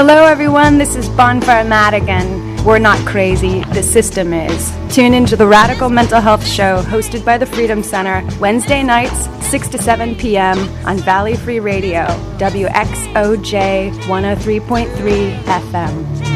Hello everyone, this is Bonfire Madigan. We're not crazy, the system is. Tune into the Radical Mental Health Show hosted by the Freedom Center, Wednesday nights, 6 to 7 p.m. on Valley Free Radio, WXOJ 103.3 FM.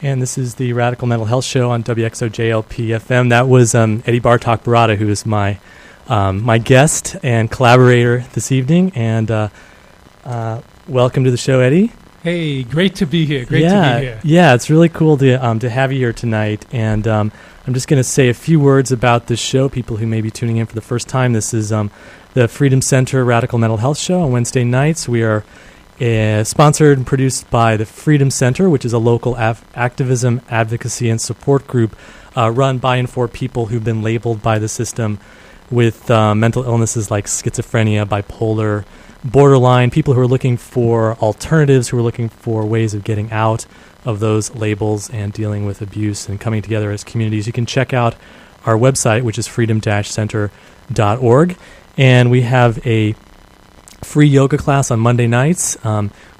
And this is the Radical Mental Health Show on WXOJLP-FM. That was Eddie Bartok-Baratta, who is my guest and collaborator this evening. And welcome to the show, Eddie. Hey, great to be here. Great to be here. Yeah, it's really cool to have you here tonight. And I'm just going to say a few words about this show, people who may be tuning in for the first time. This is the Freedom Center Radical Mental Health Show on Wednesday nights. We are sponsored and produced by the Freedom Center, which is a local activism, advocacy, and support group run by and for people who've been labeled by the system with mental illnesses like schizophrenia, bipolar, borderline, people who are looking for alternatives, who are looking for ways of getting out of those labels and dealing with abuse and coming together as communities. You can check out our website, which is freedom-center.org, and we have a free yoga class on Monday nights.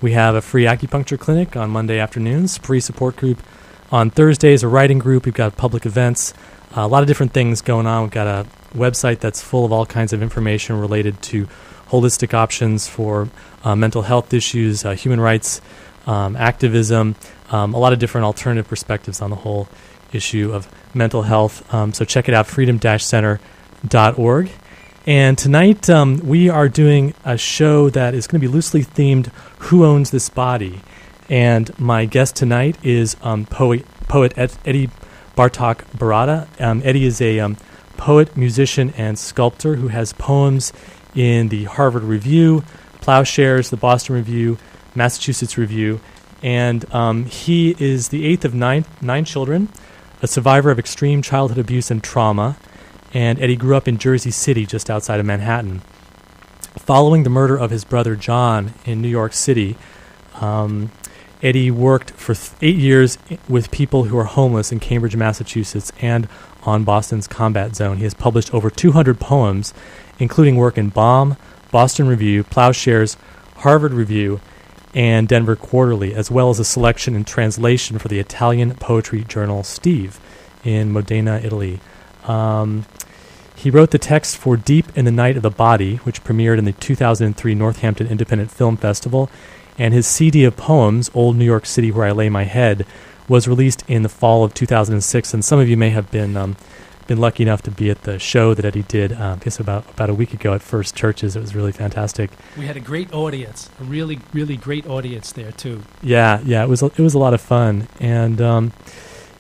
We have a free acupuncture clinic on Monday afternoons, free support group on Thursdays, a writing group. We've got public events, a lot of different things going on. We've got a website that's full of all kinds of information related to holistic options for mental health issues, human rights, activism, a lot of different alternative perspectives on the whole issue of mental health. So check it out, freedom-center.org. And tonight we are doing a show that is going to be loosely themed, Who Owns This Body? And my guest tonight is poet Eddie Bartok-Baratta. Eddie is a poet, musician, and sculptor who has poems in the Harvard Review, Plowshares, the Boston Review, Massachusetts Review. And he is the eighth of nine children, a survivor of extreme childhood abuse and trauma. And Eddie grew up in Jersey City, just outside of Manhattan. Following the murder of his brother John in New York City, Eddie worked for 8 years with people who are homeless in Cambridge, Massachusetts, and on Boston's combat zone. He has published over 200 poems, including work in Bomb, Boston Review, Plowshares, Harvard Review, and Denver Quarterly, as well as a selection and translation for the Italian poetry journal Steve in Modena, Italy. He wrote the text for Deep in the Night of the Body, which premiered in the 2003 Northampton Independent Film Festival, and his CD of poems, Old New York City Where I Lay My Head, was released in the fall of 2006, and some of you may have been lucky enough to be at the show that Eddie did, I guess about a week ago at First Churches. It was really fantastic. We had a great audience, a really, really great audience there, too. Yeah, it was a lot of fun, and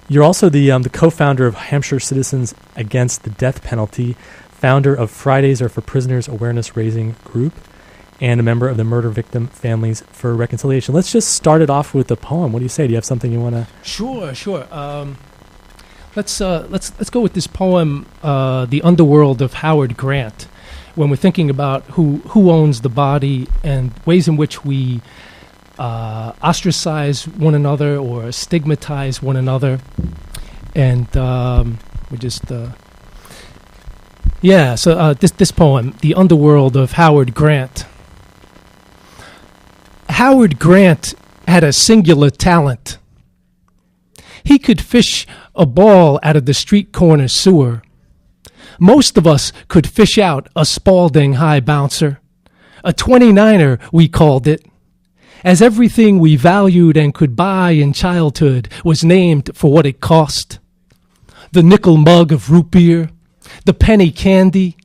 you're also the co-founder of Hampshire Citizens Against the Death Penalty, founder of Fridays Are for Prisoners Awareness Raising Group, and a member of the Murder Victim Families for Reconciliation. Let's just start it off with a poem. What do you say? Do you have something you want to? Sure. Let's go with this poem, "The Underworld" of Howard Grant. When we're thinking about who owns the body and ways in which we ostracize one another or stigmatize one another, and we just this poem, "The Underworld" of Howard Grant. Howard Grant had a singular talent. He could fish a ball out of the street corner sewer. Most of us could fish out a Spalding high bouncer. A 29er, we called it, as everything we valued and could buy in childhood was named for what it cost. The nickel mug of root beer, the penny candy,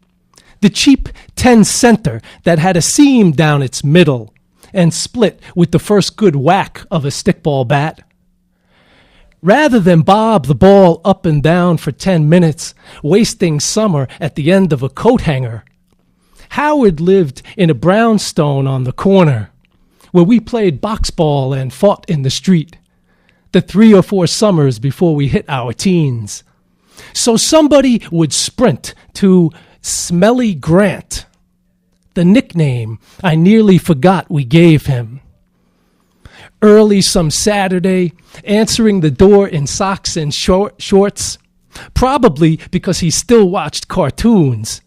the cheap 10-center that had a seam down its middle and split with the first good whack of a stickball bat. Rather than bob the ball up and down for 10 minutes, wasting summer at the end of a coat hanger, Howard lived in a brownstone on the corner, where we played boxball and fought in the street, the 3 or 4 summers before we hit our teens. So somebody would sprint to Smelly Grant, the nickname I nearly forgot we gave him. Early some Saturday, answering the door in socks and shorts, probably because he still watched cartoons,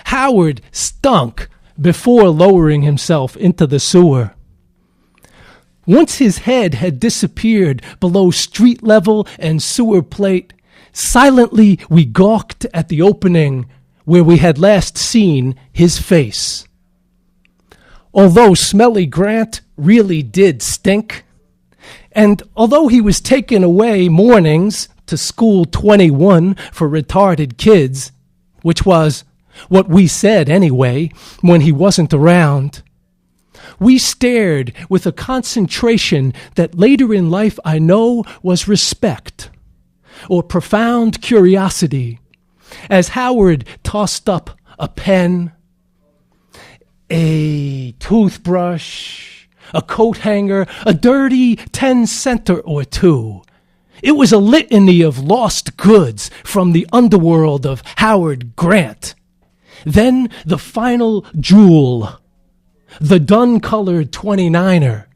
Howard stunk before lowering himself into the sewer. Once his head had disappeared below street level and sewer plate, silently we gawked at the opening where we had last seen his face. Although Smelly Grant really did stink, and although he was taken away mornings to School 21 for retarded kids, which was what we said anyway when he wasn't around, we stared with a concentration that later in life I know was respect or profound curiosity, as Howard tossed up a pen, a toothbrush, a coat hanger, a dirty 10-center or two. It was a litany of lost goods from the underworld of Howard Grant. Then the final jewel, the dun-colored 29er,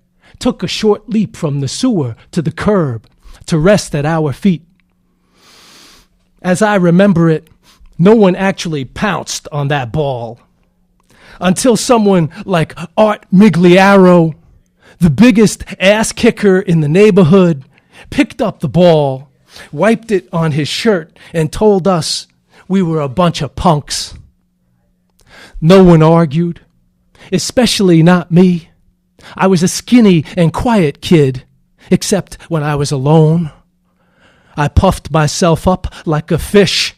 took a short leap from the sewer to the curb to rest at our feet. As I remember it, no one actually pounced on that ball, until someone like Art Migliaro, the biggest ass kicker in the neighborhood, picked up the ball, wiped it on his shirt, and told us we were a bunch of punks. No one argued, especially not me. I was a skinny and quiet kid, except when I was alone. I puffed myself up like a fish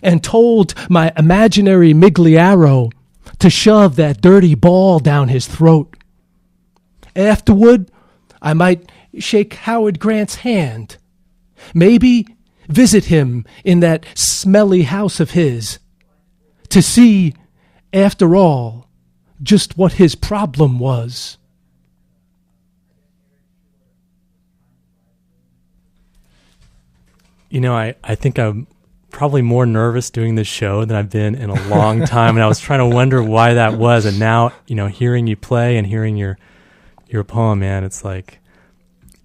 and told my imaginary Migliaro to shove that dirty ball down his throat. Afterward, I might shake Howard Grant's hand, maybe visit him in that smelly house of his, to see, after all, just what his problem was. You know, I think I'm probably more nervous doing this show than I've been in a long time, and I was trying to wonder why that was. And now, you know, hearing you play and hearing your poem, man, it's like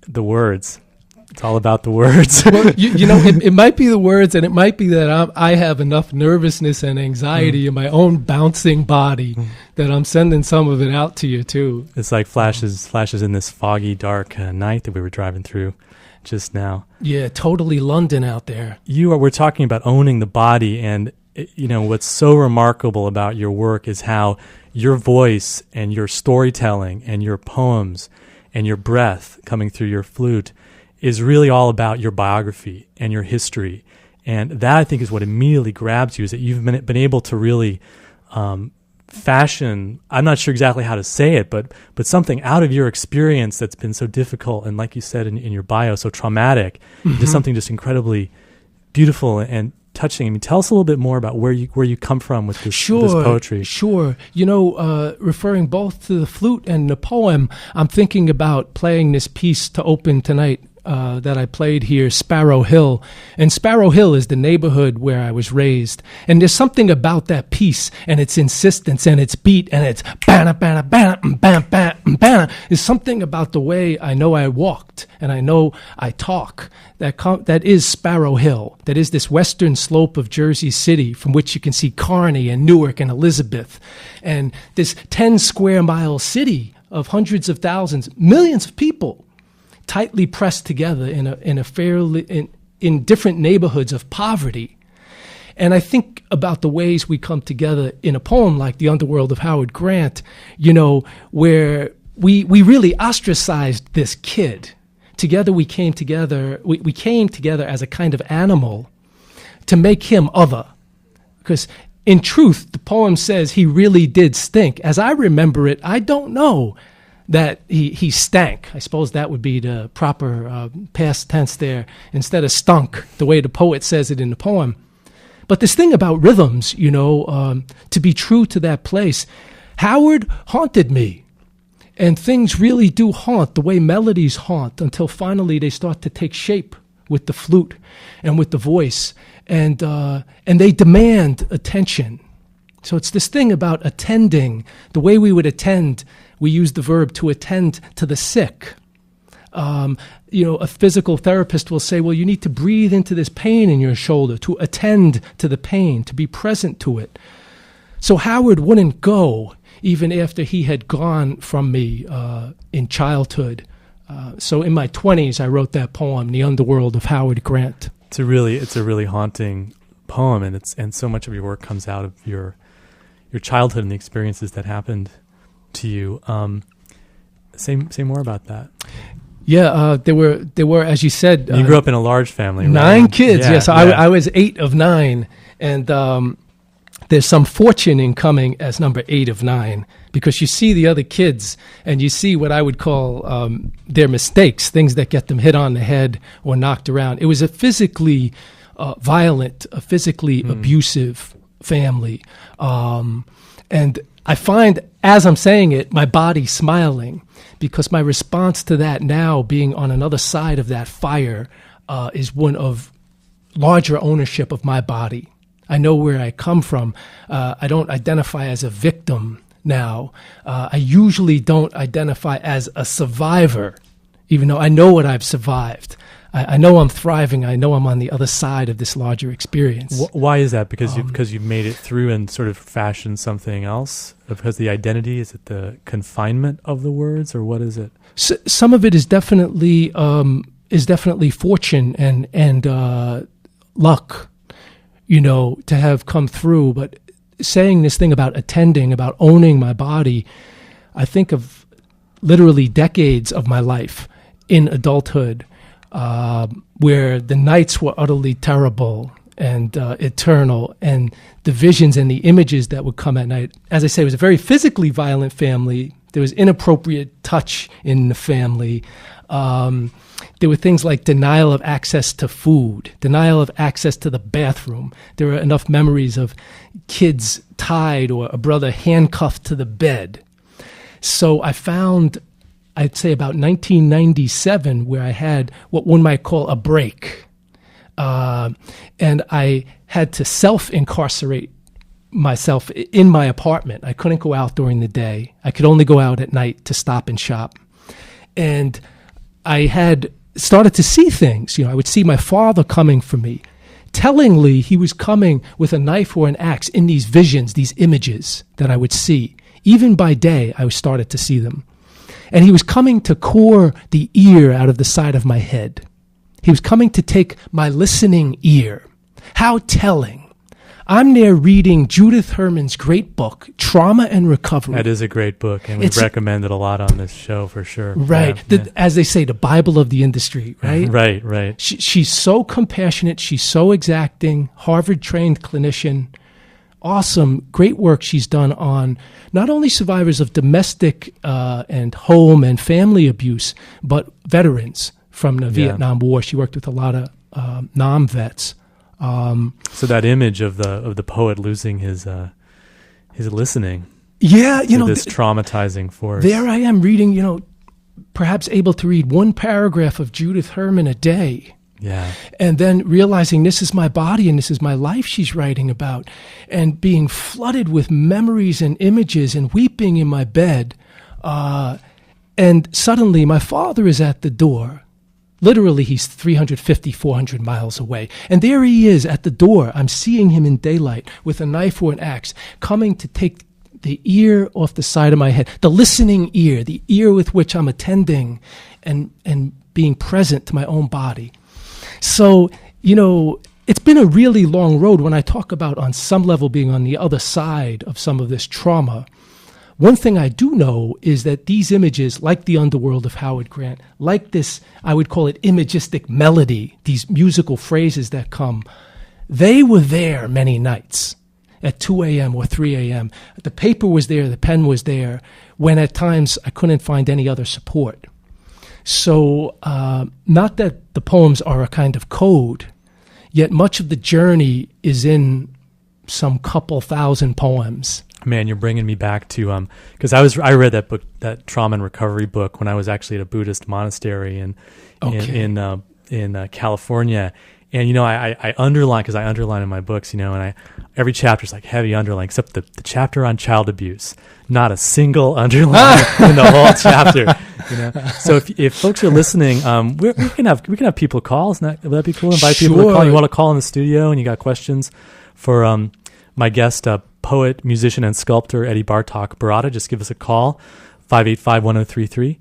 the words. It's all about the words. Well, you know, it might be the words, and it might be that I have enough nervousness and anxiety in my own bouncing body that I'm sending some of it out to you too. It's like flashes in this foggy, dark night that we were driving through just now. Yeah, totally London out there. We're talking about owning the body, and you know what's so remarkable about your work is how your voice and your storytelling and your poems and your breath coming through your flute is really all about your biography and your history. And that, I think, is what immediately grabs you, is that you've been able to really fashion, I'm not sure exactly how to say it, but something out of your experience that's been so difficult and, like you said in your bio, so traumatic, into something just incredibly beautiful and touching. I mean, tell us a little bit more about where you come from with this poetry. Sure. Referring both to the flute and the poem, I'm thinking about playing this piece to open tonight that I played here, Sparrow Hill. And Sparrow Hill is the neighborhood where I was raised. And there's something about that piece and its insistence and its beat and its bana, bana, bana, bana, bana, bana. There's something about the way I know I walked and I know I talk that is Sparrow Hill. That is this western slope of Jersey City from which you can see Kearny and Newark and Elizabeth. And this 10 square mile city of hundreds of thousands, millions of people, tightly pressed together in different neighborhoods of poverty. And I think about the ways we come together in a poem like The Underworld of Howard Grant, where we really ostracized this kid. Together we came together as a kind of animal to make him other. Because in truth, the poem says he really did stink. As I remember it, I don't know that he stank. I suppose that would be the proper past tense there, instead of stunk, the way the poet says it in the poem. But this thing about rhythms, to be true to that place, Howard haunted me. And things really do haunt the way melodies haunt until finally they start to take shape with the flute and with the voice. And they demand attention. So it's this thing about attending, the way we would attend. We use the verb to attend to the sick. A physical therapist will say, well, you need to breathe into this pain in your shoulder, to attend to the pain, to be present to it. So Howard wouldn't go even after he had gone from me in childhood. So in my 20s, I wrote that poem, The Underworld of Howard Grant. It's a really haunting poem, and so much of your work comes out of your childhood and the experiences that happened to you. Say more about that. Yeah, there were, as you said, you grew up in a large family, right? 9 kids. Yeah, yes, yeah. I was 8 of 9, and there's some fortune in coming as number 8 of 9, because you see the other kids and you see what I would call their mistakes, things that get them hit on the head or knocked around. It was a physically violent, a physically abusive family. And I find, as I'm saying it, my body smiling, because my response to that now, being on another side of that fire, is one of larger ownership of my body. I know where I come from. I don't identify as a victim now. I usually don't identify as a survivor, even though I know what I've survived. I know I'm thriving. I know I'm on the other side of this larger experience. Why is that? Because you've made it through and sort of fashioned something else? Because the identity, is it the confinement of the words, or what is it? Some of it is definitely fortune and luck, to have come through. But saying this thing about attending, about owning my body, I think of literally decades of my life in adulthood, where the nights were utterly terrible and eternal, and the visions and the images that would come at night. As I say, it was a very physically violent family. There was inappropriate touch in the family. There were things like denial of access to food, denial of access to the bathroom. There were enough memories of kids tied or a brother handcuffed to the bed. So I found, I'd say about 1997, where I had what one might call a break. And I had to self-incarcerate myself in my apartment. I couldn't go out during the day. I could only go out at night to Stop and Shop. And I had started to see things. I would see my father coming for me. Tellingly, he was coming with a knife or an axe in these visions, these images that I would see. Even by day, I started to see them. And he was coming to core the ear out of the side of my head. He was coming to take my listening ear. How telling. I'm there reading Judith Herman's great book, Trauma and Recovery. That is a great book, and we've recommended a lot on this show for sure. Right. Yeah. As they say, the Bible of the industry, right? Right. She's so compassionate. She's so exacting, Harvard-trained clinician. Awesome, great work she's done on not only survivors of domestic and home and family abuse, but veterans from the Vietnam War. She worked with a lot of Nam vets. So that image of the poet losing his listening. Yeah, this traumatizing force. There I am reading, perhaps able to read one paragraph of Judith Herman a day. Yeah. And then realizing this is my body and this is my life she's writing about, and being flooded with memories and images and weeping in my bed. And suddenly my father is at the door. Literally, he's 350, 400 miles away. And there he is at the door. I'm seeing him in daylight with a knife or an axe, coming to take the ear off the side of my head, the listening ear, the ear with which I'm attending and being present to my own body. So, it's been a really long road when I talk about, on some level, being on the other side of some of this trauma. One thing I do know is that these images, like the underworld of Howard Grant, like this, I would call it imagistic melody, these musical phrases that come, they were there many nights at 2 a.m. or 3 a.m. The paper was there, the pen was there, when at times I couldn't find any other support. So, not that the poems are a kind of code, yet much of the journey is in some couple thousand poems. Man, you're bringing me back to because I read that book, that trauma and recovery book, when I was actually at a Buddhist monastery in California, and I underline, because I underline in my books, and every chapter is like heavy underline, except the chapter on child abuse. Not a single underline in the whole chapter. So if folks are listening, we can have people call. Would that be cool? Invite people to call. You want to call in the studio and you got questions for my guest, poet, musician, and sculptor Eddie Bartok-Baratta. Just give us a call, 585-1033.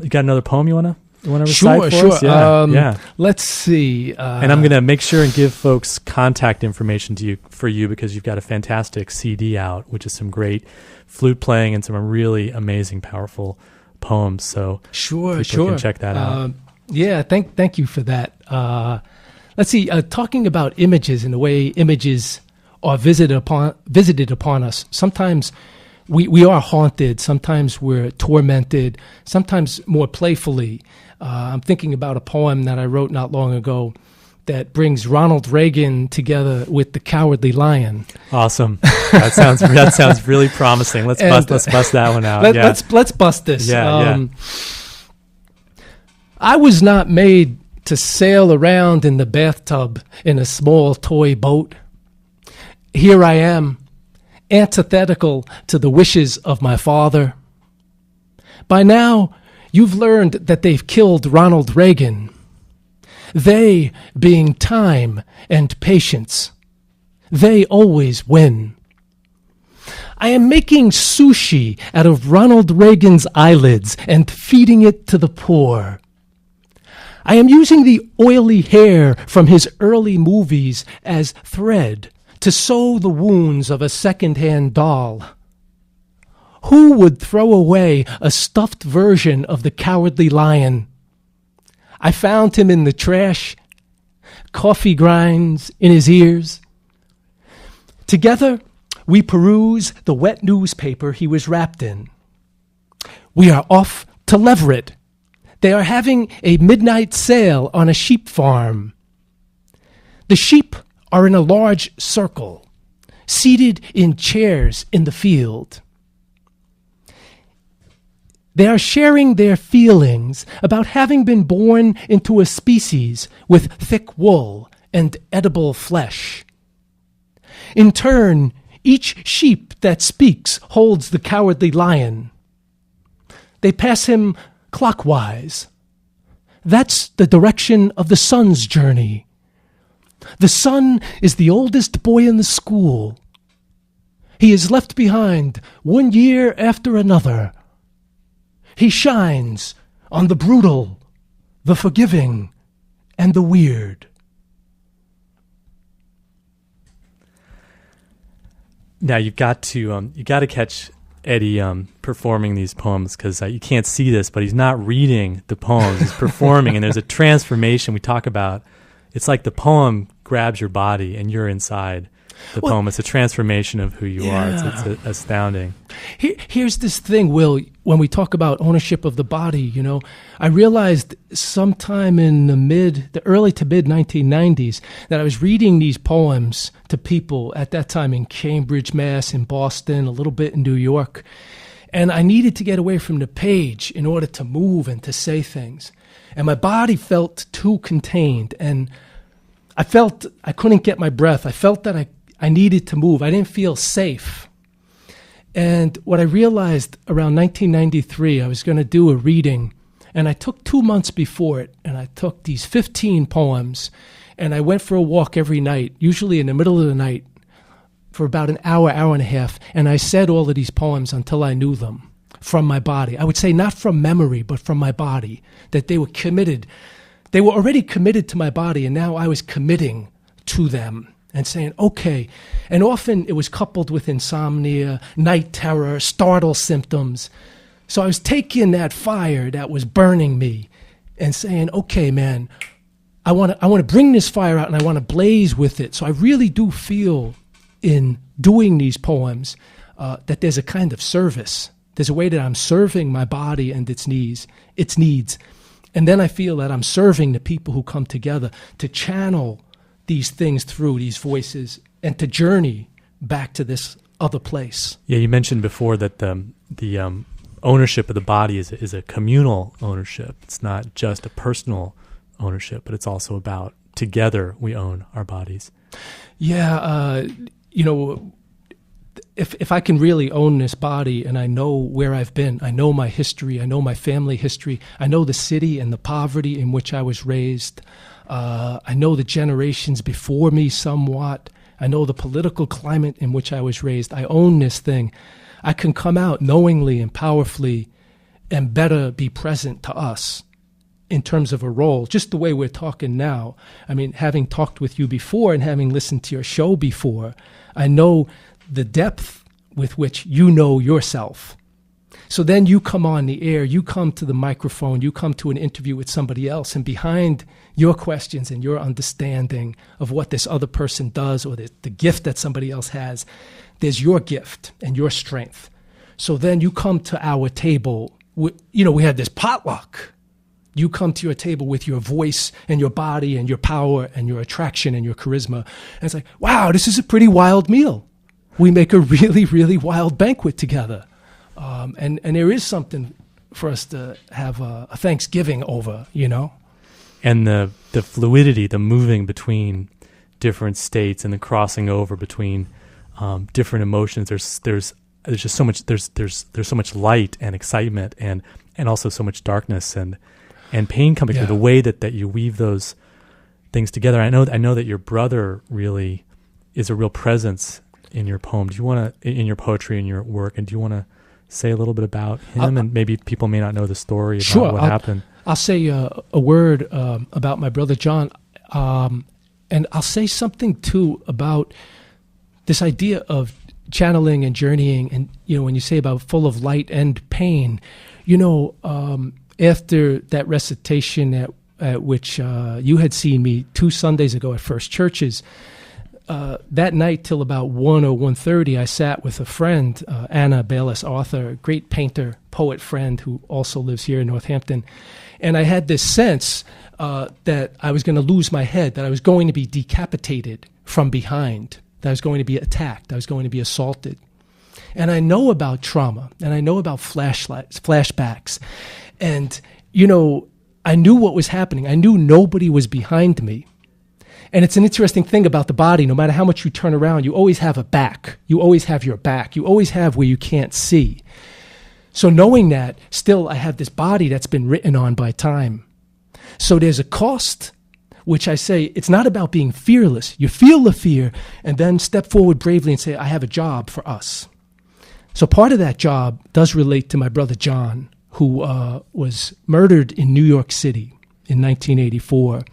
You got another poem you want to recite for us? Yeah. Let's see. And I'm going to make sure and give folks contact information for you because you've got a fantastic CD out, which is some great flute playing and some really amazing, powerful poems. So people can check that out. Yeah, thank you for that. Let's see. Talking about images and the way images are visited upon us. Sometimes we are haunted. Sometimes we're tormented. Sometimes more playfully. I'm thinking about a poem that I wrote not long ago that brings Ronald Reagan together with the Cowardly Lion. Awesome. That sounds really promising. Let's bust that one out. Let's bust this. Yeah. I was not made to sail around in the bathtub in a small toy boat. Here I am, antithetical to the wishes of my father. By now, you've learned that they've killed Ronald Reagan. They being time and patience. They always win. I am making sushi out of Ronald Reagan's eyelids and feeding it to the poor. I am using the oily hair from his early movies as thread to sew the wounds of a second-hand doll. Who would throw away a stuffed version of the Cowardly Lion? I found him in the trash, coffee grinds in his ears. Together, we peruse the wet newspaper he was wrapped in. We are off to Leverett. They are having a midnight sale on a sheep farm. The sheep are in a large circle, seated in chairs in the field. They are sharing their feelings about having been born into a species with thick wool and edible flesh. In turn, each sheep that speaks holds the Cowardly Lion. They pass him clockwise. That's the direction of the sun's journey. The sun is the oldest boy in the school. He is left behind 1 year after another. He shines on the brutal, the forgiving, and the weird. Now you've got to catch Eddie performing these poems, because you can't see this, but he's not reading the poems; he's performing, and there's a transformation we talk about. It's like the poem grabs your body, and you're inside the poem. It's a transformation of who you are. It's astounding. Here's this thing, Will, when we talk about ownership of the body, I realized sometime in the early to mid 1990s that I was reading these poems to people at that time in Cambridge, Mass, in Boston, a little bit in New York. And I needed to get away from the page in order to move and to say things. And my body felt too contained. And I felt I couldn't get my breath. I felt that I needed to move. I didn't feel safe. And what I realized around 1993, I was going to do a reading. And I took 2 months before it. And I took these 15 poems. And I went for a walk every night, usually in the middle of the night, for about an hour, hour and a half, and I said all of these poems until I knew them from my body. I would say not from memory, but from my body, that they were committed. They were already committed to my body, and now I was committing to them and saying, okay. And often it was coupled with insomnia, night terror, startle symptoms. So I was taking that fire that was burning me and saying, okay, man, I want to bring this fire out, and I want to blaze with it. So I really do feel in doing these poems that there's a kind of service. There's a way that I'm serving my body and its needs. And then I feel that I'm serving the people who come together to channel these things through these voices and to journey back to this other place. Yeah, you mentioned before that the ownership of the body is a communal ownership. It's not just a personal ownership, but it's also about together we own our bodies. Yeah, if I can really own this body and I know where I've been, I know my history, I know my family history, I know the city and the poverty in which I was raised, I know the generations before me somewhat, I know the political climate in which I was raised, I own this thing. I can come out knowingly and powerfully and better be present to us in terms of a role, just the way we're talking now. I mean, having talked with you before and having listened to your show before, I know the depth with which you know yourself. So then you come on the air, you come to the microphone, you come to an interview with somebody else, and behind your questions and your understanding of what this other person does or the gift that somebody else has, there's your gift and your strength. So then you come to our table, we had this potluck. You come to your table with your voice and your body and your power and your attraction and your charisma. And it's like, wow, this is a pretty wild meal. We make a really, really wild banquet together. And there is something for us to have a Thanksgiving over, And the fluidity, the moving between different states and the crossing over between different emotions. There's just so much. There's so much light and excitement and also so much darkness and pain coming through. The way that you weave those things together. I know that your brother really is a real presence in your poem. Do you want to, in your poetry and your work, and do you want to say a little bit about him? And maybe people may not know the story about what happened. I'll say a word about my brother John, and I'll say something too about this idea of channeling and journeying. And when you say about full of light and pain, after that recitation at which you had seen me 2 Sundays ago at First Churches, that night till about 1 or 1:30, I sat with a friend, Anna Bayless Arthur, a great painter, poet friend who also lives here in Northampton. And I had this sense that I was going to lose my head, that I was going to be decapitated from behind, that I was going to be attacked, I was going to be assaulted. And I know about trauma, and I know about flashbacks. And, I knew what was happening. I knew nobody was behind me. And it's an interesting thing about the body. No matter how much you turn around, you always have a back. You always have your back. You always have where you can't see. So knowing that, still I have this body that's been written on by time. So there's a cost, which I say, it's not about being fearless. You feel the fear and then step forward bravely and say, I have a job for us. So part of that job does relate to my brother John, who was murdered in New York City in 1984.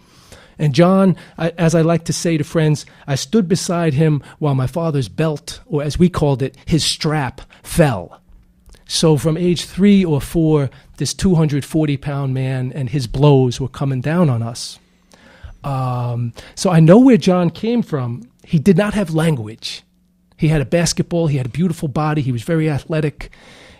And John, as I like to say to friends, I stood beside him while my father's belt, or as we called it, his strap, fell. So from age 3 or 4, this 240-pound man and his blows were coming down on us. So I know where John came from. He did not have language. He had a basketball. He had a beautiful body. He was very athletic.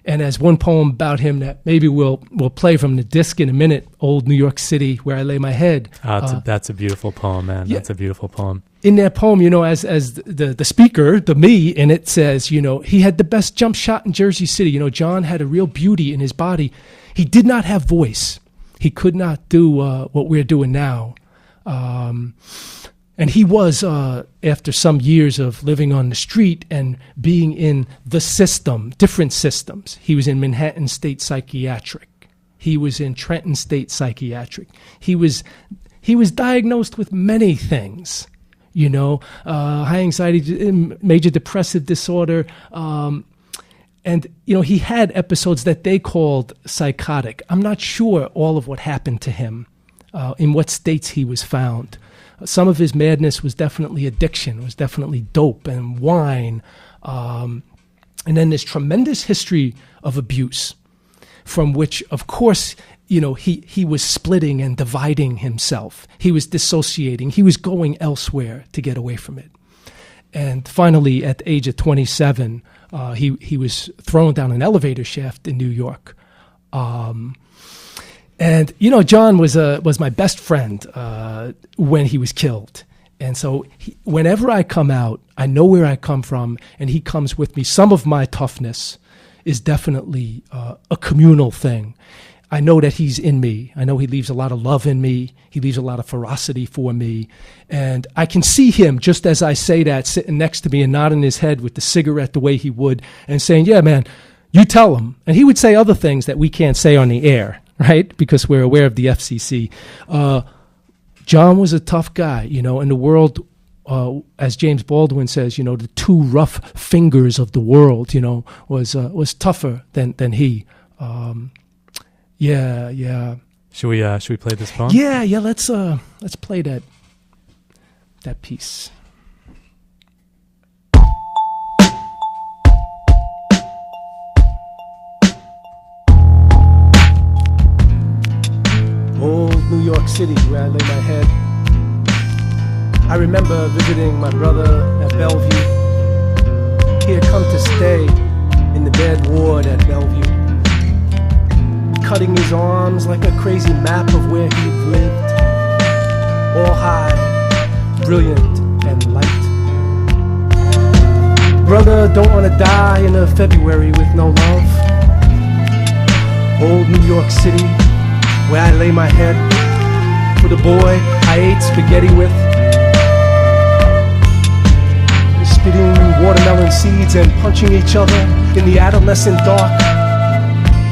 And as one poem about him that maybe we'll play from the disc in a minute, Old New York City, Where I Lay My Head. That's a beautiful poem, man. Yeah. That's a beautiful poem. In that poem, as the speaker, the me in it says, he had the best jump shot in Jersey City. John had a real beauty in his body. He did not have voice. He could not do what we're doing now. And he was, after some years of living on the street and being in the system, different systems. He was in Manhattan State Psychiatric. He was in Trenton State Psychiatric. He was diagnosed with many things, high anxiety, major depressive disorder. And he had episodes that they called psychotic. I'm not sure all of what happened to him, in what states he was found. Some of his madness was definitely addiction, was definitely dope and wine. And then this tremendous history of abuse from which, of course, he was splitting and dividing himself. He was dissociating. He was going elsewhere to get away from it. And finally, at the age of 27, he was thrown down an elevator shaft in New York. And John was my best friend when he was killed, and so whenever I come out, I know where I come from, and he comes with me. Some of my toughness is definitely a communal thing. I know that he's in me. I know he leaves a lot of love in me. He leaves a lot of ferocity for me, and I can see him just as I say that sitting next to me and nodding his head with the cigarette the way he would, and saying, "Yeah, man, you tell him." And he would say other things that we can't say on the air. Right? Because we're aware of the FCC. John was a tough guy, in the world, as James Baldwin says, the two rough fingers of the world, was tougher than he. Yeah. Should we play this poem? Yeah, let's play that piece. Old New York City, where I lay my head. I remember visiting my brother at Bellevue. He had come to stay in the bad ward at Bellevue, cutting his arms like a crazy map of where he'd lived, all high, brilliant and light. Brother, don't want to die in a February with no love. Old New York City, where I lay my head, for the boy I ate spaghetti with, spitting watermelon seeds and punching each other in the adolescent dark.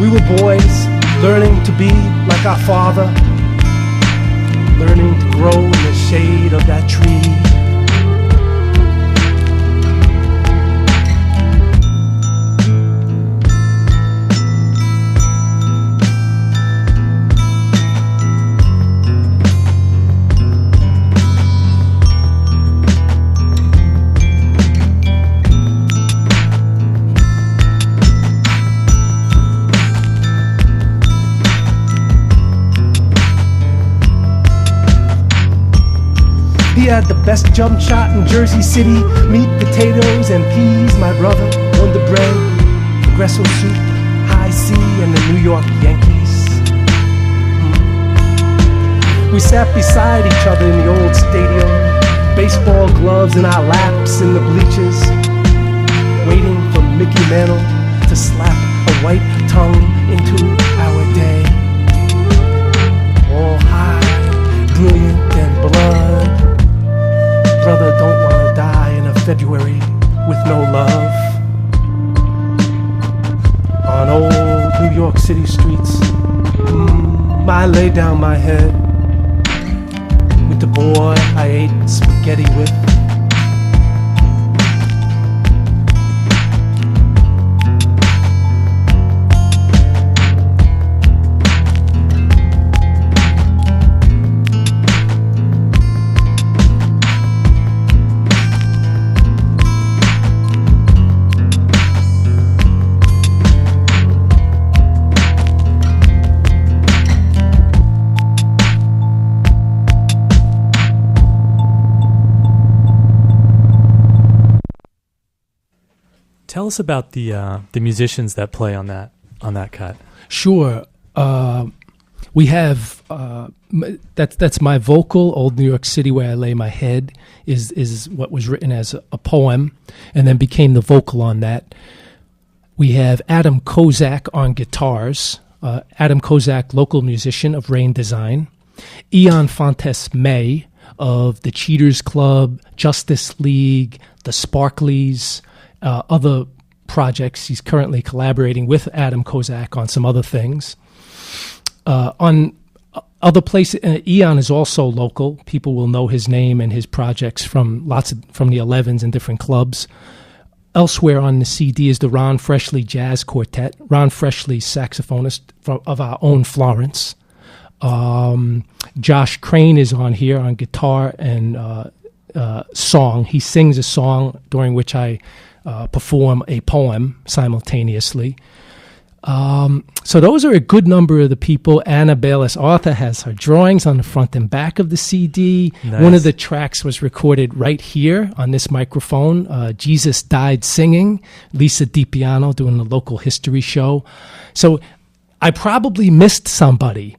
We were boys, learning to be like our father, learning to grow in the shade of that tree. He had the best jump shot in Jersey City. Meat, potatoes, and peas, my brother. Wonder Bread, Progresso soup, High C, and the New York Yankees. We sat beside each other in the old stadium, baseball gloves in our laps in the bleachers, waiting for Mickey Mantle to slap a white tongue into our day. All high, brilliant, and blood. Brother, don't want to die in a February with no love. On old New York City streets, I lay down my head with the boy I ate spaghetti with. Tell us about the musicians that play on that cut. Sure. We have that's my vocal. Old New York City, where I lay my head, is what was written as a poem, and then became the vocal on that. We have Adam Kozak on guitars. Adam Kozak, local musician of Rain Design. Ian Fontes May of the Cheaters Club, Justice League, the Sparkleys, other projects. He's currently collaborating with Adam Kozak on some other things. On other places, Ian is also local. People will know his name and his projects from the 11s and different clubs. Elsewhere on the CD is the Ron Freshley Jazz Quartet. Ron Freshley, saxophonist of our own Florence. Josh Crane is on here on guitar and song. He sings a song during which I perform a poem simultaneously. So those are a good number of the people. Anna Bayless Arthur has her drawings on the front and back of the CD. Nice. One of the tracks was recorded right here on this microphone. Jesus Died Singing. Lisa DiPiano doing the local history show. So I probably missed somebody,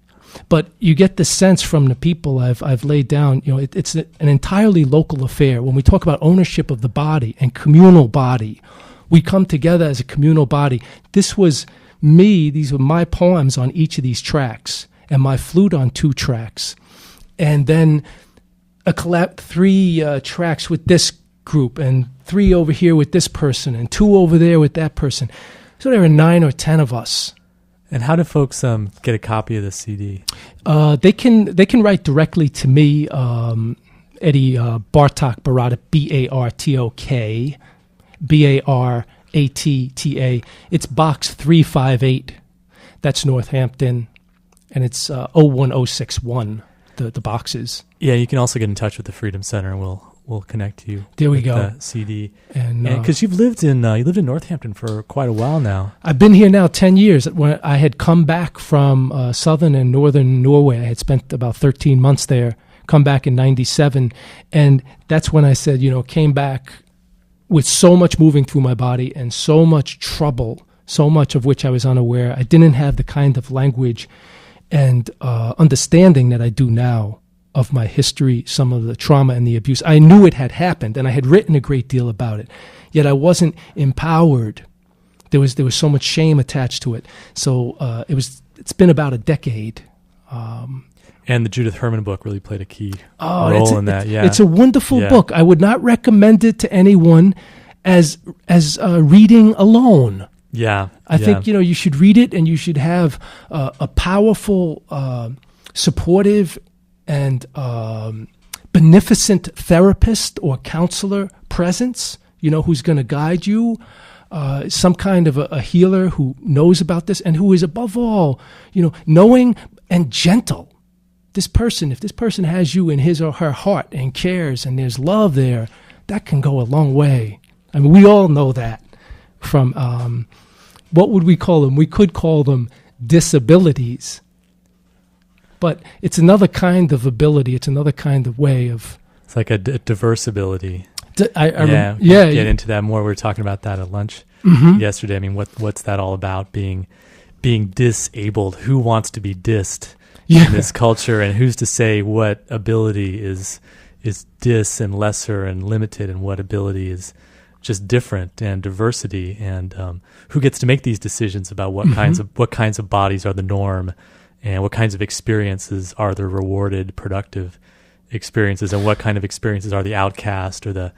but you get the sense from the people I've laid down. It's an entirely local affair. When we talk about ownership of the body and communal body, we come together as a communal body. This was me, these were my poems on each of these tracks, and my flute on 2 tracks. And then a collab, 3 tracks with this group, and 3 over here with this person, and 2 over there with that person. So there are 9 or 10 of us. And how do folks get a copy of the CD? They can write directly to me, Eddie Bartok-Baratta, Bartok, Baratta. It's box 358. That's Northampton, and it's 01061. The boxes. Yeah, you can also get in touch with the Freedom Center, and we'll connect you. There we with go. The CD, and because you've lived in Northampton for quite a while now. I've been here now 10 years. When I had come back from southern and northern Norway, I had spent about 13 months there. Come back in '97, and that's when I said, came back with so much moving through my body and so much trouble, so much of which I was unaware. I didn't have the kind of language and understanding that I do now of my history, some of the trauma and the abuse. I knew it had happened, and I had written a great deal about it, yet I wasn't empowered. There was so much shame attached to it. So it's been about a decade. And the Judith Herman book really played a key role in that. It's a wonderful book. I would not recommend it to anyone as reading alone. Yeah, I think you should read it, and you should have a powerful, supportive, and beneficent therapist or counselor presence. Who's going to guide you. Some kind of a healer who knows about this and who is above all, knowing and gentle. If this person has you in his or her heart and cares and there's love there, that can go a long way. I mean, we all know that from, what would we call them? We could call them disabilities. But it's another kind of ability. It's another kind of way of... It's like a diverse ability. Get into that more. We were talking about that at lunch yesterday. I mean, what's that all about? Being disabled. Who wants to be dissed in this culture? And who's to say what ability is dis and lesser and limited, and what ability is just different, and diversity, and who gets to make these decisions about what kinds of bodies are the norm, and what kinds of experiences are the rewarded, productive experiences, and what kind of experiences are the outcast or the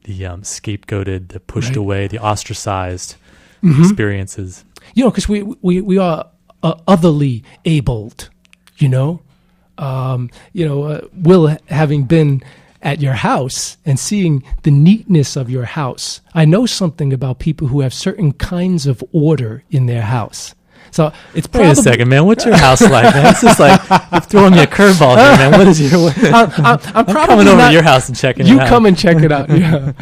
scapegoated, the pushed away, the ostracized experiences. Because we are otherly abled. Will, having been at your house and seeing the neatness of your house, I know something about people who have certain kinds of order in their house. So it's probably... Wait a second, man. What's your house like, man? It's just like you're throwing me a curveball here, man. What is your... I'm probably coming over to your house and checking it out. You come and check it out. Yeah.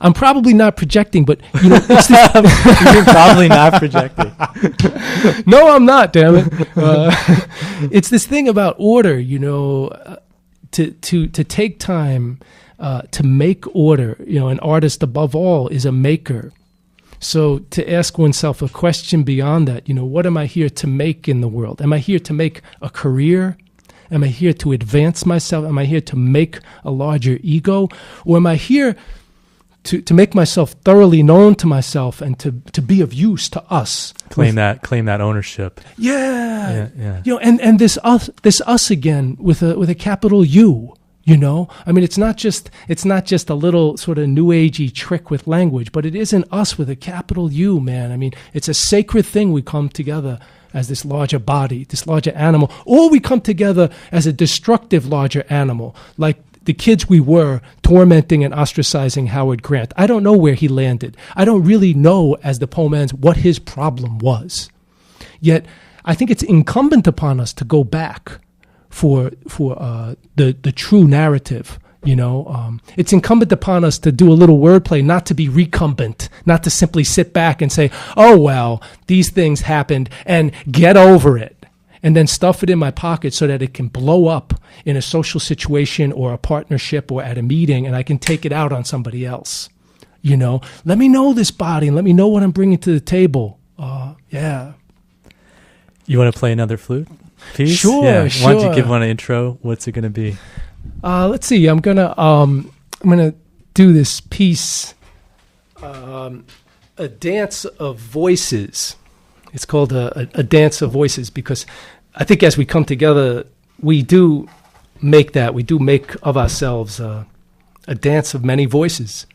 I'm probably not projecting, but you're probably not projecting. No, I'm not. Damn it. It's this thing about order. To take time to make order. An artist above all is a maker. So to ask oneself a question beyond that, what am I here to make in the world? Am I here to make a career? Am I here to advance myself? Am I here to make a larger ego? Or am I here to make myself thoroughly known to myself and to be of use to us? Claim that ownership. Yeah. Yeah. And this us again with a capital U. I mean, it's not just a little sort of new agey trick with language, but it is an us with a capital U, man. I mean, it's a sacred thing. We come together as this larger body, this larger animal, or we come together as a destructive larger animal, like the kids we were tormenting and ostracizing Howard Grant. I don't know where he landed. I don't really know, as the poem ends, what his problem was. Yet, I think it's incumbent upon us to go back for the true narrative. It's incumbent upon us to do a little wordplay, not to be recumbent, not to simply sit back and say, oh, well, these things happened and get over it, and then stuff it in my pocket so that it can blow up in a social situation or a partnership or at a meeting, and I can take it out on somebody else. Let me know this body and let me know what I'm bringing to the table. Yeah. You want to play another flute piece? Sure, yeah. sure. Why don't you give one an intro? What's it going to be? Let's see. I'm gonna do this piece, a dance of voices. It's called a dance of voices because I think as we come together, we do make of ourselves a dance of many voices.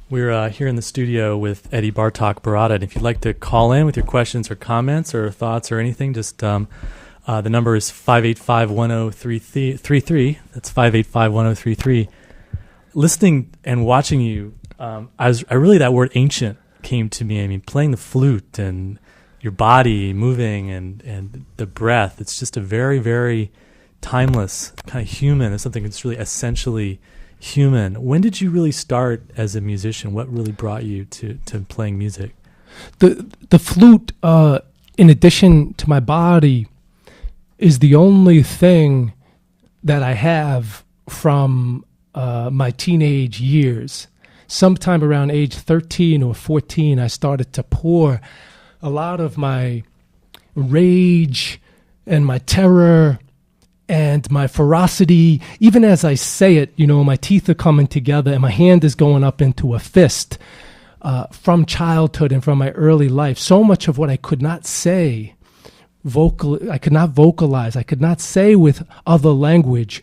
We're here in the studio with Eddie Bartok-Baratta, and if you'd like to call in with your questions or comments or thoughts or anything, just the number is 585-1033. That's 585-1033. Listening and watching you, that word ancient came to me. I mean, playing the flute and your body moving and the breath. It's just a very, very timeless, kind of human. It's something that's really essentially human. When did you really start as a musician? What really brought you to playing music? The flute, in addition to my body, is the only thing that I have from my teenage years. Sometime around age 13 or 14, I started to pour a lot of my rage and my terror and my ferocity, even as I say it, my teeth are coming together and my hand is going up into a fist. From childhood and from my early life, so much of what I could not say, I could not vocalize, I could not say with other language.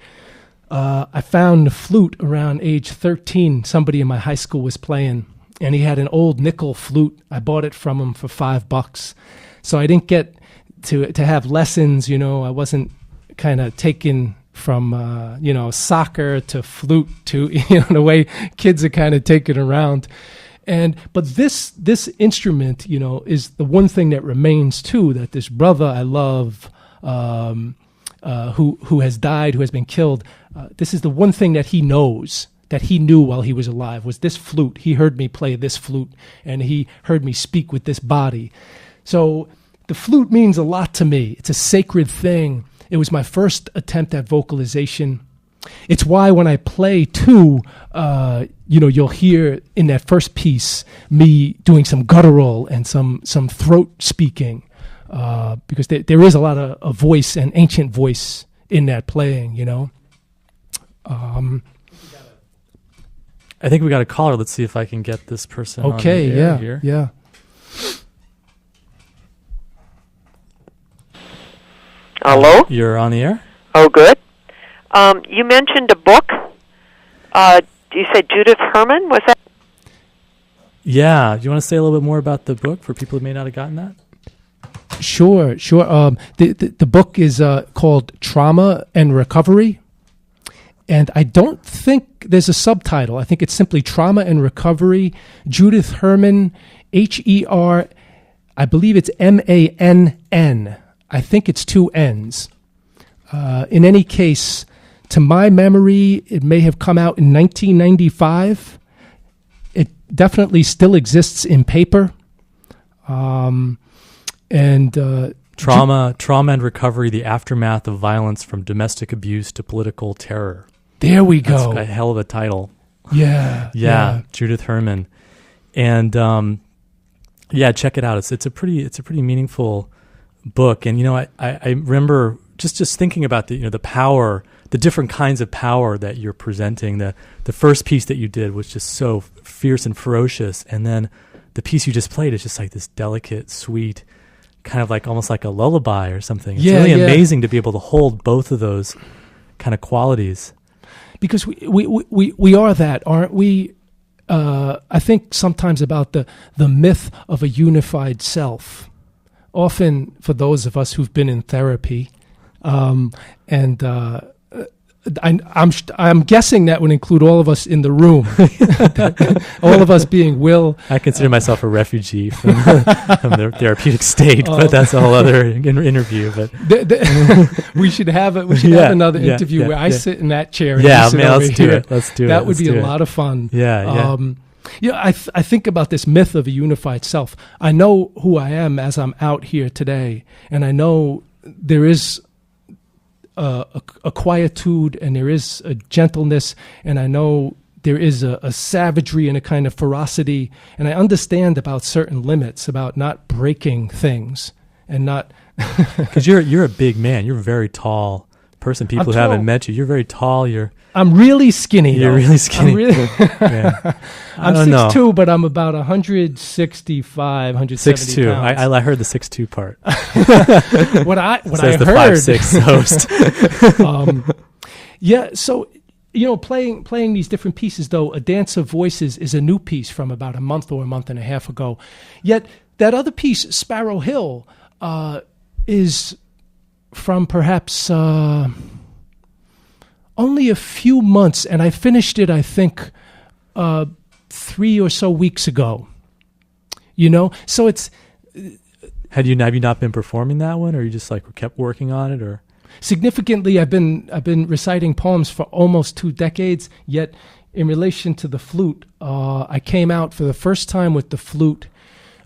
I found the flute around age 13. Somebody in my high school was playing, and he had an old nickel flute. I bought it from him for $5. So I didn't get to have lessons. I wasn't kind of taken from soccer to flute to the way kids are kind of taken around. But this instrument, is the one thing that remains too. That this brother I love, who has died, who has been killed, this is the one thing that he knows, that he knew while he was alive, was this flute. He heard me play this flute, and he heard me speak with this body. So the flute means a lot to me. It's a sacred thing. It was my first attempt at vocalization. It's why when I play too, you'll hear in that first piece me doing some guttural and some throat speaking, because there is a lot of voice and ancient voice in that playing. I think we got a caller. Let's see if I can get this person. Okay. On the air here. Yeah. Hello? You're on the air. Oh, good. You mentioned a book. You said Judith Herman, was that? Yeah. Do you want to say a little bit more about the book for people who may not have gotten that? Sure. The book is called Trauma and Recovery. And I don't think there's a subtitle. I think it's simply Trauma and Recovery. Judith Herman, Her, I believe it's Mann. I think it's 2 N's. In any case, to my memory, it may have come out in 1995. It definitely still exists in paper. Trauma and Recovery, the Aftermath of Violence from Domestic Abuse to Political Terror. There we go. That's a hell of a title. Yeah. Judith Herman. And check it out. It's a pretty meaningful book. And I remember just thinking about the power, the different kinds of power that you're presenting. The first piece that you did was just so fierce and ferocious, and then the piece you just played is just like this delicate, sweet, kind of like almost like a lullaby or something. It's really amazing to be able to hold both of those kind of qualities. Because we are that, aren't we? I think sometimes about the myth of a unified self. Often for those of us who've been in therapy, I'm guessing that would include all of us in the room, all of us being Will. I consider myself a refugee from the therapeutic state, but that's a whole other interview. But we should have have another interview where I sit in that chair. And let's do it. That would be a lot of fun. I think about this myth of a unified self. I know who I am as I'm out here today, and I know there is a quietude, and there is a gentleness, and I know there is a savagery and a kind of ferocity, and I understand about certain limits, about not breaking things, and not... Because you're a big man. You're a very tall person. People who haven't met you, you're very tall. I'm really skinny. You're really skinny. I'm 6'2", but I'm about 165, 170 6'2". pounds. I heard the 6'2" part. What I Says the heard. 5'6" host. So playing these different pieces, though, A Dance of Voices is a new piece from about a month or a month and a half ago. Yet that other piece, Sparrow Hill, is from perhaps only a few months, and I finished it, I think, 3 or so weeks ago. So it's... Have you not been performing that one, or you just kept working on it, or? Significantly, I've been reciting poems for almost 2 decades. Yet, in relation to the flute, I came out for the first time with the flute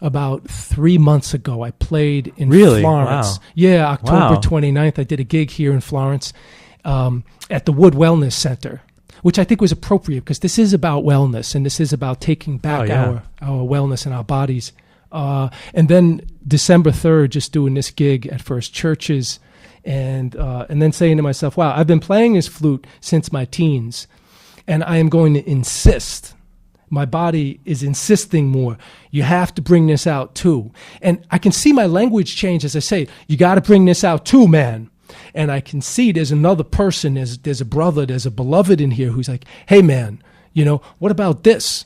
about 3 months ago. I played in Florence. Wow. Yeah, October 29th. I did a gig here in Florence at the Wood Wellness Center, which I think was appropriate because this is about wellness, and this is about taking back our wellness and our bodies. And then December 3rd, just doing this gig at First Churches. and then saying to myself, wow, I've been playing this flute since my teens, and I am going to insist. My body is insisting more. You have to bring this out too. And I can see my language change as I say, you got to bring this out too, man. And I can see there's another person, there's a brother, there's a beloved in here who's like, hey, man, what about this?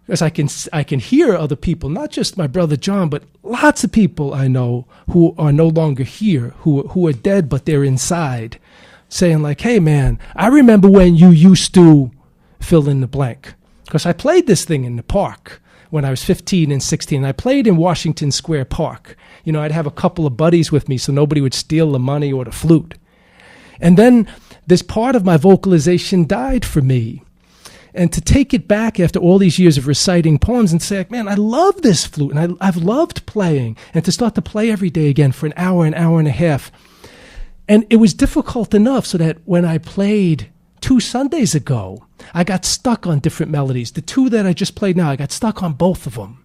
Because I can hear other people, not just my brother John, but lots of people I know who are no longer here, who are dead, but they're inside, saying like, hey, man, I remember when you used to fill in the blank. Because I played this thing in the park when I was 15 and 16. I played in Washington Square Park. I'd have a couple of buddies with me so nobody would steal the money or the flute. And then this part of my vocalization died for me. And to take it back after all these years of reciting poems and say, man, I love this flute and I've loved playing. And to start to play every day again for an hour and a half. And it was difficult enough so that when I played 2 Sundays ago, I got stuck on different melodies. The 2 that I just played now, I got stuck on both of them.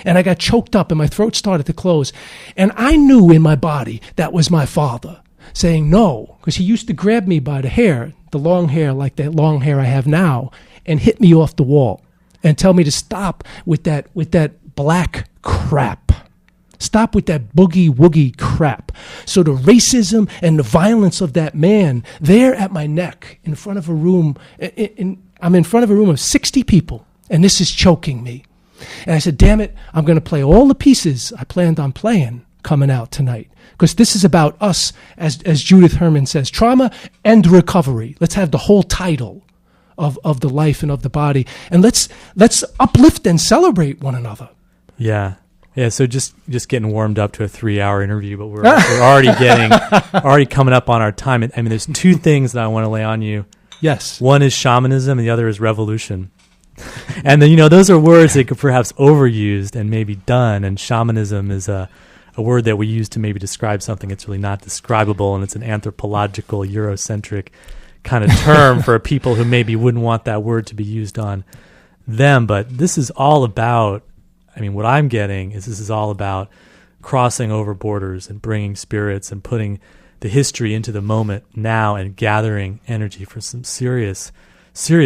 And I got choked up and my throat started to close. And I knew in my body that was my father saying no, because he used to grab me by the hair, the long hair like that long hair I have now, and hit me off the wall and tell me to stop with that black crap. Stop with that boogie-woogie crap. So the racism and the violence of that man there at my neck in front of a room, I'm in front of a room of 60 people, and this is choking me. And I said, damn it, I'm going to play all the pieces I planned on playing coming out tonight. Because this is about us, as Judith Herman says, trauma and recovery. Let's have the whole title of the life and of the body. And let's uplift and celebrate one another. Yeah. Yeah, so just getting warmed up to a 3-hour interview, but we're already coming up on our time. I mean, there's 2 things that I want to lay on you. Yes. One is shamanism, and the other is revolution. And then, those are words that could perhaps overused and maybe done. And shamanism is a word that we use to maybe describe something that's really not describable, and it's an anthropological, Eurocentric kind of term for people who maybe wouldn't want that word to be used on them. But this is all about, what I'm getting is this is all about crossing over borders and bringing spirits and putting the history into the moment now and gathering energy for some serious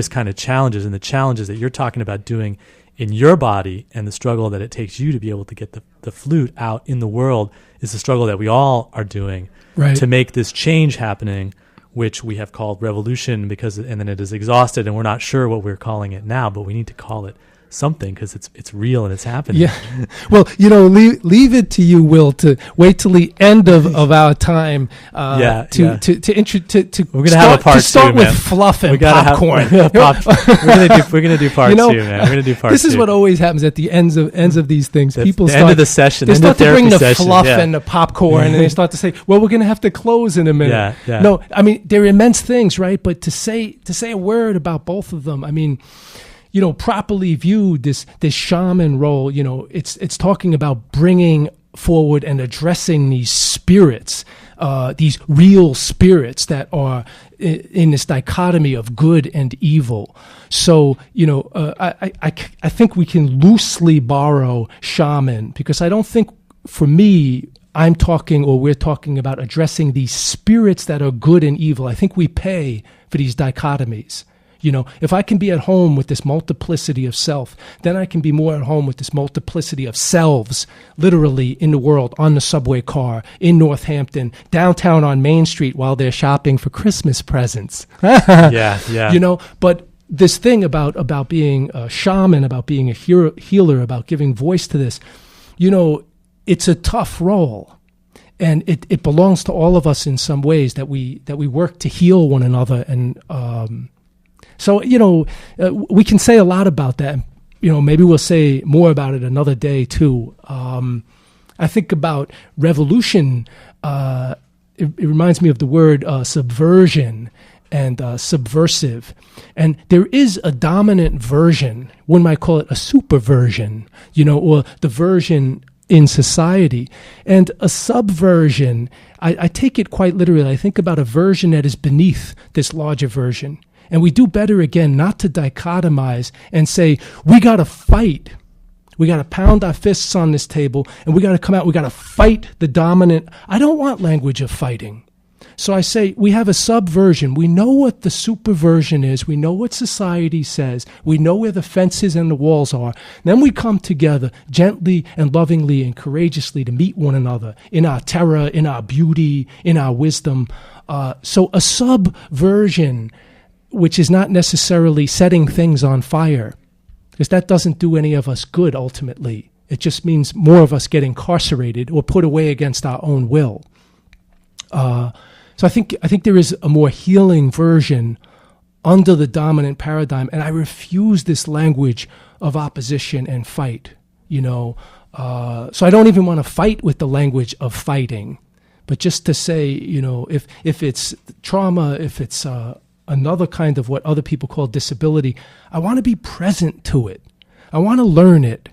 kind of challenges. And the challenges that you're talking about doing in your body and the struggle that it takes you to be able to get the flute out in the world is the struggle that we all are doing to make this change happening, which we have called revolution and then it is exhausted and we're not sure what we're calling it now, but we need to call it something because it's real and it's happening. Yeah. Well, leave it to you, Will, to wait till the end of our time. We're gonna have a part 2, start man. with fluff and popcorn. We're gonna do part 2, man. We're gonna do part 2. This is what always happens at the ends of these things. People the start end of the session. They start to bring the fluff yeah. and the popcorn, and they start to say, "Well, we're gonna have to close in a minute." Yeah. No, they're immense things, right? But to say a word about both of them, properly viewed, this shaman role, it's talking about bringing forward and addressing these spirits, these real spirits that are in this dichotomy of good and evil. So, I think we can loosely borrow shaman because I don't think, for me, we're talking about addressing these spirits that are good and evil. I think we pay for these dichotomies. If I can be at home with this multiplicity of self, then I can be more at home with this multiplicity of selves, literally in the world, on the subway car, in Northampton, downtown on Main Street while they're shopping for Christmas presents. Yeah. But this thing about being a shaman, about being a healer, about giving voice to this, it's a tough role. And it belongs to all of us in some ways that we work to heal one another. And so, we can say a lot about that. Maybe we'll say more about it another day, too. I think about revolution. It reminds me of the word subversion and subversive. And there is a dominant version. One might call it a superversion, or the version in society. And a subversion, I take it quite literally. I think about a version that is beneath this larger version. And we do better, again, not to dichotomize and say, we got to fight. We got to pound our fists on this table, and we got to come out. We got to fight the dominant. I don't want language of fighting. So I say we have a subversion. We know what the superversion is. We know what society says. We know where the fences and the walls are. Then we come together gently and lovingly and courageously to meet one another in our terror, in our beauty, in our wisdom. So a subversion, which is not necessarily setting things on fire, because that doesn't do any of us good ultimately. It just means more of us get incarcerated or put away against our own will. So I think there is a more healing version under the dominant paradigm, and I refuse this language of opposition and fight. So I don't even want to fight with the language of fighting, but just to say, if it's trauma, if it's another kind of what other people call disability, I want to be present to it. I want to learn it.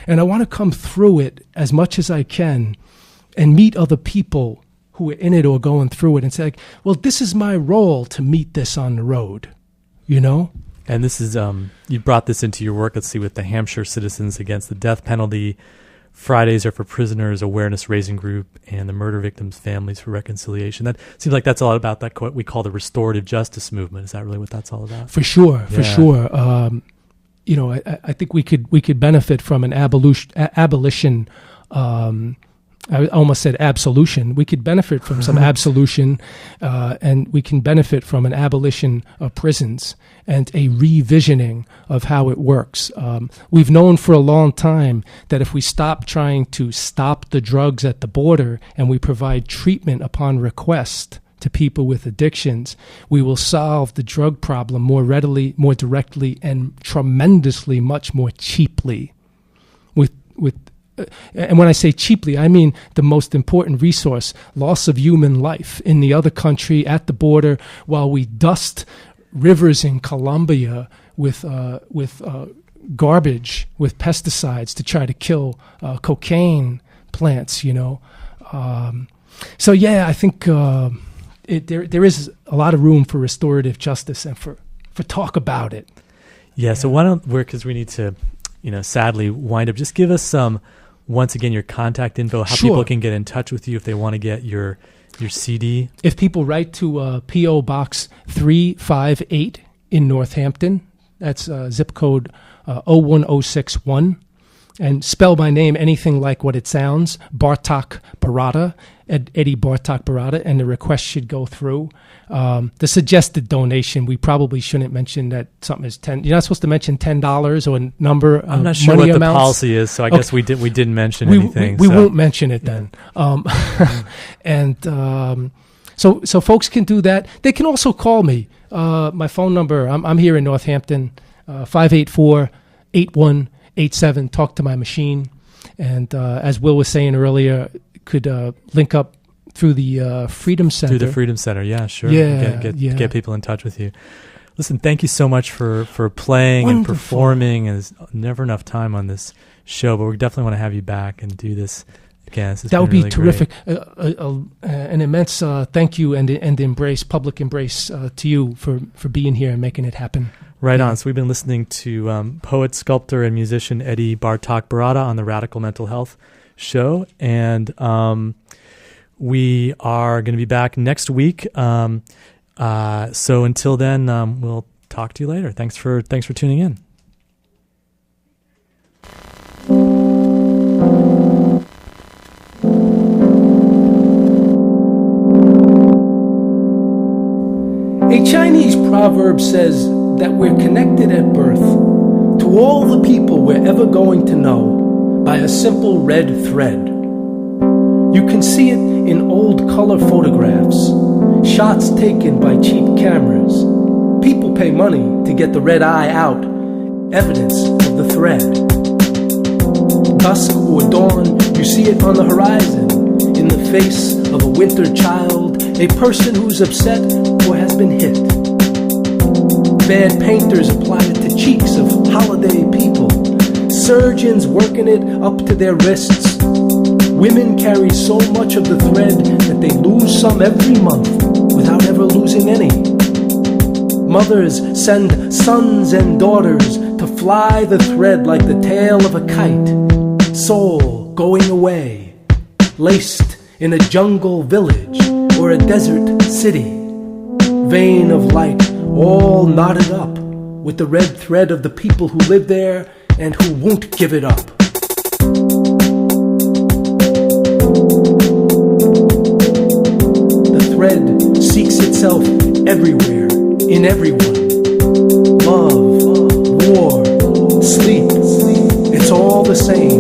And I want to come through it as much as I can and meet other people who are in it or going through it and say, well, this is my role to meet this on the road, And this is, you brought this into your work, let's see, with the Hampshire Citizens Against the Death Penalty, Fridays Are for Prisoners Awareness Raising Group, and the Murder Victims' Families for Reconciliation. That seems like that's all about that what we call the restorative justice movement. Is that really what that's all about? For sure. I think we could benefit from an abolition. I almost said absolution. We could benefit from some absolution, and we can benefit from an abolition of prisons and a revisioning of how it works. We've known for a long time that if we stop trying to stop the drugs at the border and we provide treatment upon request to people with addictions, we will solve the drug problem more readily, more directly, and tremendously much more cheaply. And when I say cheaply, I mean the most important resource, loss of human life in the other country at the border, while we dust rivers in Colombia with garbage, with pesticides to try to kill cocaine plants. So yeah, I think there is a lot of room for restorative justice and for talk about it. Yeah. So why don't because we need to, sadly wind up. Just give us once again your contact info, how people can get in touch with you if they want to get your CD. If people write to P.O. Box 358 in Northampton, that's zip code 01061, and spell my name anything like what it sounds, Bartok-Baratta, Eddie Bartok-Baratta, and the request should go through. The suggested donation, we probably shouldn't mention that something is $10. You're not supposed to mention $10 or a number. I'm not sure what the policy is, so I guess we didn't mention anything. We won't mention it then. So folks can do that. They can also call me. My phone number, I'm here in Northampton, 584-8187. Talk to my machine. And as Will was saying earlier, could link up through the Freedom Center. Through the Freedom Center, yeah, sure. Get people in touch with you. Listen, thank you so much for playing and performing. And there's never enough time on this show, but we definitely want to have you back and do this again. That would be really terrific. An immense thank you and embrace, public embrace to you for being here and making it happen. Right on. So we've been listening to poet, sculptor, and musician Eddie Bartok-Baratta on the Radical Mental Health Show, and we are going to be back next week. So until then, we'll talk to you later. Thanks for tuning in. A Chinese proverb says that we're connected at birth to all the people we're ever going to know by a simple red thread. You can see it in old color photographs, shots taken by cheap cameras. People pay money to get the red eye out, evidence of the thread. Dusk or dawn, you see it on the horizon, in the face of a winter child, a person who's upset or has been hit. Bad painters apply it to cheeks of holiday people. Surgeons working it up to their wrists. Women carry so much of the thread that they lose some every month without ever losing any. Mothers send sons and daughters to fly the thread like the tail of a kite. Soul going away, laced in a jungle village or a desert city, vein of light all knotted up with the red thread of the people who live there and who won't give it up. The thread seeks itself everywhere, in everyone. Love, war, sleep, it's all the same.